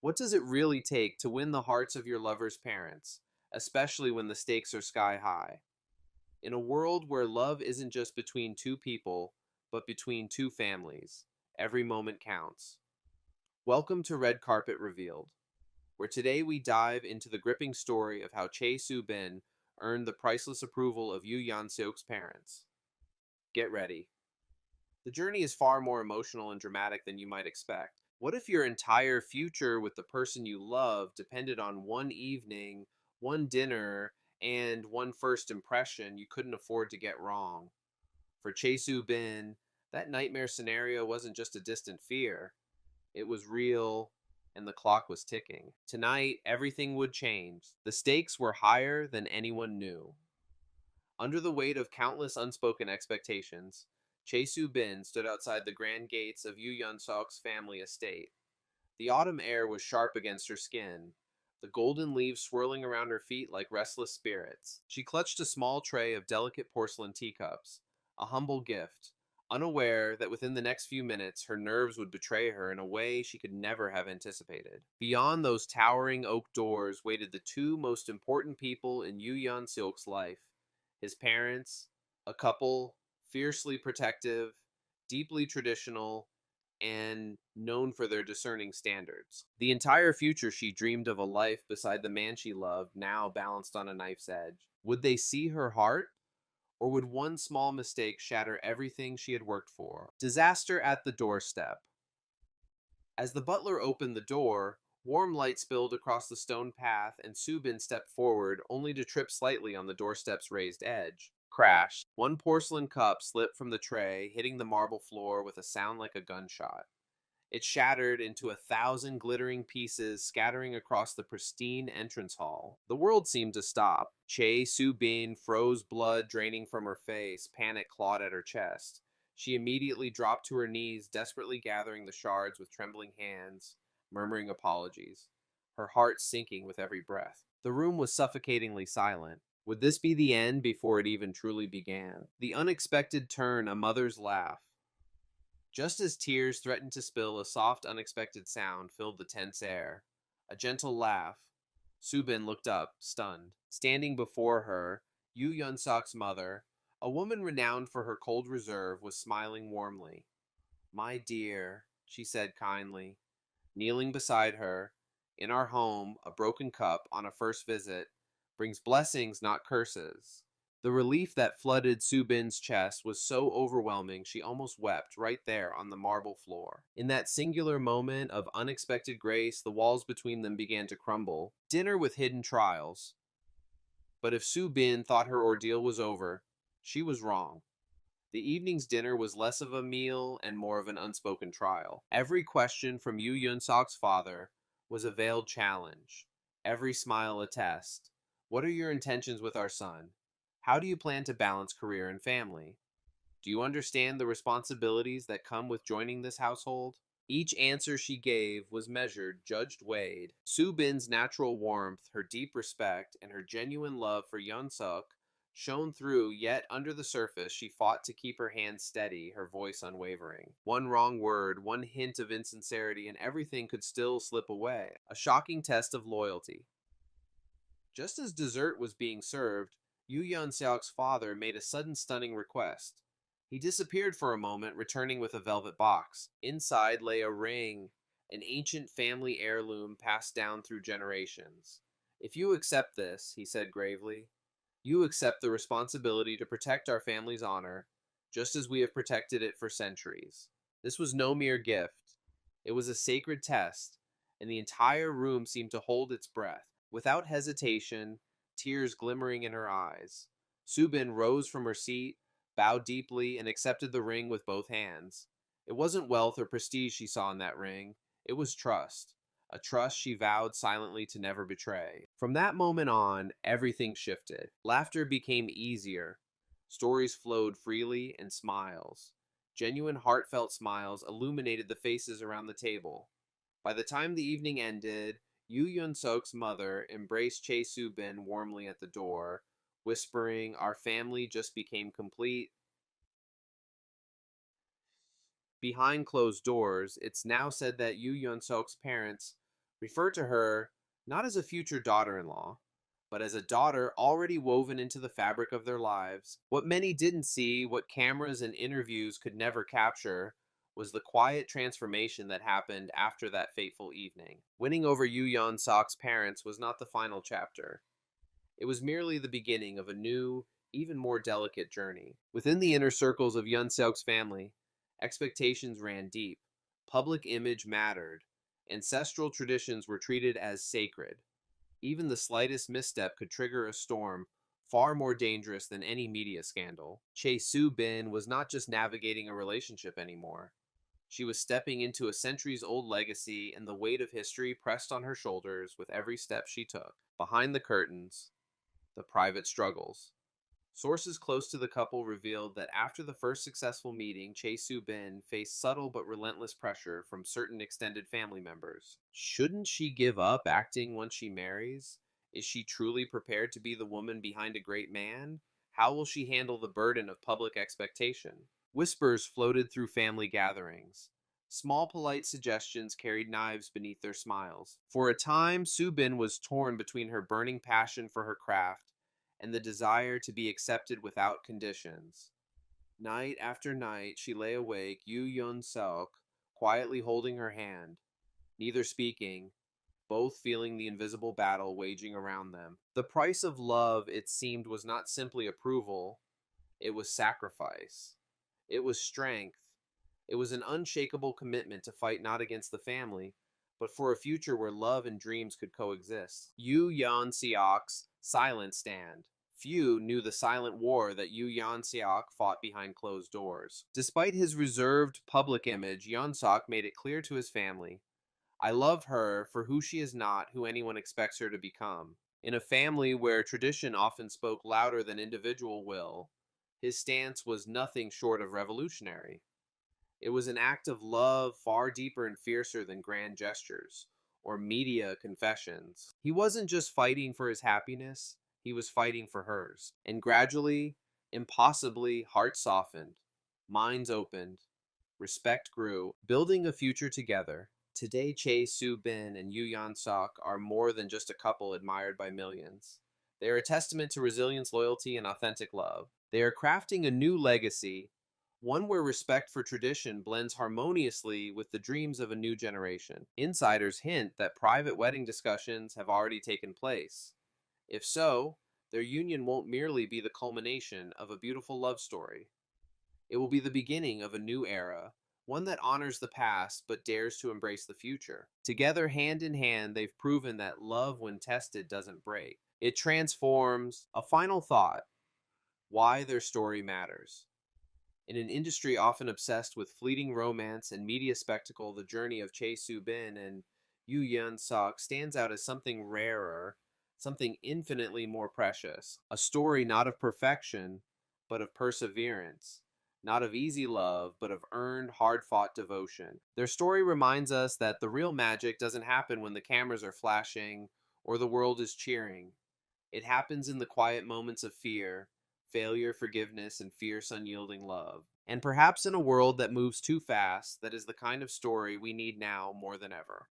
What does it really take to win the hearts of your lover's parents, especially when the stakes are sky high? In a world where love isn't just between two people, but between two families, every moment counts. Welcome to Red Carpet Revealed, where today we dive into the gripping story of how Chae Soo-bin earned the priceless approval of Yoo Yeon-seok's parents. Get ready. The journey is far more emotional and dramatic than you might expect. What if your entire future with the person you love depended on one evening, one dinner, and one first impression you couldn't afford to get wrong? For Chae Soo-bin, that nightmare scenario wasn't just a distant fear. It was real, and the clock was ticking. Tonight, everything would change. The stakes were higher than anyone knew. Under the weight of countless unspoken expectations, Chae Soo-bin stood outside the grand gates of Yoo Yeon-seok's family estate. The autumn air was sharp against her skin, the golden leaves swirling around her feet like restless spirits. She clutched a small tray of delicate porcelain teacups, a humble gift, unaware that within the next few minutes her nerves would betray her in a way she could never have anticipated. Beyond those towering oak doors waited the two most important people in Yoo Yeon-seok's life: his parents, a couple fiercely protective, deeply traditional, and known for their discerning standards. The entire future she dreamed of, a life beside the man she loved, now balanced on a knife's edge. Would they see her heart? Or would one small mistake shatter everything she had worked for? Disaster at the doorstep. As the butler opened the door, warm light spilled across the stone path, and Soo-bin stepped forward, only to trip slightly on the doorstep's raised edge. Crash. One porcelain cup slipped from the tray, hitting the marble floor with a sound like a gunshot. It shattered into 1,000 glittering pieces, scattering across the pristine entrance hall. The world seemed to stop. Chae Soo-bin froze, blood draining from her face, panic clawed at her chest. She immediately dropped to her knees, desperately gathering the shards with trembling hands, murmuring apologies, her heart sinking with every breath. The room was suffocatingly silent. Would this be the end before it even truly began? The unexpected turn, a mother's laugh. Just as tears threatened to spill, a soft, unexpected sound filled the tense air. A gentle laugh. Soo-bin looked up, stunned. Standing before her, Yoo Yeon-seok's mother, a woman renowned for her cold reserve, was smiling warmly. "My dear," she said kindly. Kneeling beside her, "in our home, a broken cup on a first visit brings blessings, not curses." The relief that flooded Soo-bin's chest was so overwhelming she almost wept right there on the marble floor. In that singular moment of unexpected grace, the walls between them began to crumble. Dinner with hidden trials. But if Soo-bin thought her ordeal was over, she was wrong. The evening's dinner was less of a meal and more of an unspoken trial. Every question from Yoo Yeon-seok's father was a veiled challenge. Every smile a test. What are your intentions with our son? How do you plan to balance career and family? Do you understand the responsibilities that come with joining this household? Each answer she gave was measured, judged, weighed. Soo-bin's natural warmth, her deep respect, and her genuine love for Yansuk shone through, yet under the surface she fought to keep her hands steady, her voice unwavering. One wrong word, one hint of insincerity, and everything could still slip away. A shocking test of loyalty. Just as dessert was being served, Yoo Yeon-seok's father made a sudden stunning request. He disappeared for a moment, returning with a velvet box. Inside lay a ring, an ancient family heirloom passed down through generations. "If you accept this," he said gravely, "you accept the responsibility to protect our family's honor, just as we have protected it for centuries." This was no mere gift. It was a sacred test, and the entire room seemed to hold its breath. Without hesitation, tears glimmering in her eyes, Soo-bin rose from her seat, bowed deeply, and accepted the ring with both hands. It wasn't wealth or prestige she saw in that ring. It was trust. A trust she vowed silently to never betray. From that moment on, everything shifted. Laughter became easier. Stories flowed freely, and smiles, genuine heartfelt smiles, illuminated the faces around the table. By the time the evening ended, Yoo Yeon-seok's mother embraced Chae Soo-bin warmly at the door, whispering, "Our family just became complete." Behind closed doors, it's now said that Yoo Yeon-seok's parents refer to her not as a future daughter-in-law, but as a daughter already woven into the fabric of their lives. What many didn't see, what cameras and interviews could never capture, was the quiet transformation that happened after that fateful evening. Winning over Yoo Yeon-seok's parents was not the final chapter. It was merely the beginning of a new, even more delicate journey. Within the inner circles of Yeon-seok's family, expectations ran deep. Public image mattered. Ancestral traditions were treated as sacred. Even the slightest misstep could trigger a storm far more dangerous than any media scandal. Chae Soo-bin was not just navigating a relationship anymore. She was stepping into a centuries-old legacy, and the weight of history pressed on her shoulders with every step she took. Behind the curtains, the private struggles. Sources close to the couple revealed that after the first successful meeting, Chae Soo-bin faced subtle but relentless pressure from certain extended family members. Shouldn't she give up acting once she marries? Is she truly prepared to be the woman behind a great man? How will she handle the burden of public expectation? Whispers floated through family gatherings. Small polite suggestions carried knives beneath their smiles. For a time, Soo-bin was torn between her burning passion for her craft and the desire to be accepted without conditions. Night after night, she lay awake, Yoo Yeon-seok quietly holding her hand, neither speaking, both feeling the invisible battle waging around them. The price of love, it seemed, was not simply approval, it was sacrifice. It was strength. It was an unshakable commitment to fight not against the family, but for a future where love and dreams could coexist. Yoo Yeon-seok's silent stand. Few knew the silent war that Yoo Yeon-seok fought behind closed doors. Despite his reserved public image, Yeon-seok made it clear to his family, "I love her for who she is, not who anyone expects her to become." In a family where tradition often spoke louder than individual will, his stance was nothing short of revolutionary. It was an act of love far deeper and fiercer than grand gestures or media confessions. He wasn't just fighting for his happiness, he was fighting for hers. And gradually, impossibly, hearts softened, minds opened, respect grew, building a future together. Today, Chae Soo-bin and Yoo Yeon-seok are more than just a couple admired by millions. They are a testament to resilience, loyalty, and authentic love. They are crafting a new legacy, one where respect for tradition blends harmoniously with the dreams of a new generation. Insiders hint that private wedding discussions have already taken place. If so, their union won't merely be the culmination of a beautiful love story. It will be the beginning of a new era, one that honors the past but dares to embrace the future. Together, hand in hand, they've proven that love, when tested, doesn't break. It transforms. A final thought: why their story matters. In an industry often obsessed with fleeting romance and media spectacle, the journey of Chae Soo-bin and Yoo Yeon-seok stands out as something rarer, something infinitely more precious. A story not of perfection, but of perseverance. Not of easy love, but of earned, hard-fought devotion. Their story reminds us that the real magic doesn't happen when the cameras are flashing or the world is cheering. It happens in the quiet moments of fear, failure, forgiveness, and fierce, unyielding love. And perhaps in a world that moves too fast, that is the kind of story we need now more than ever.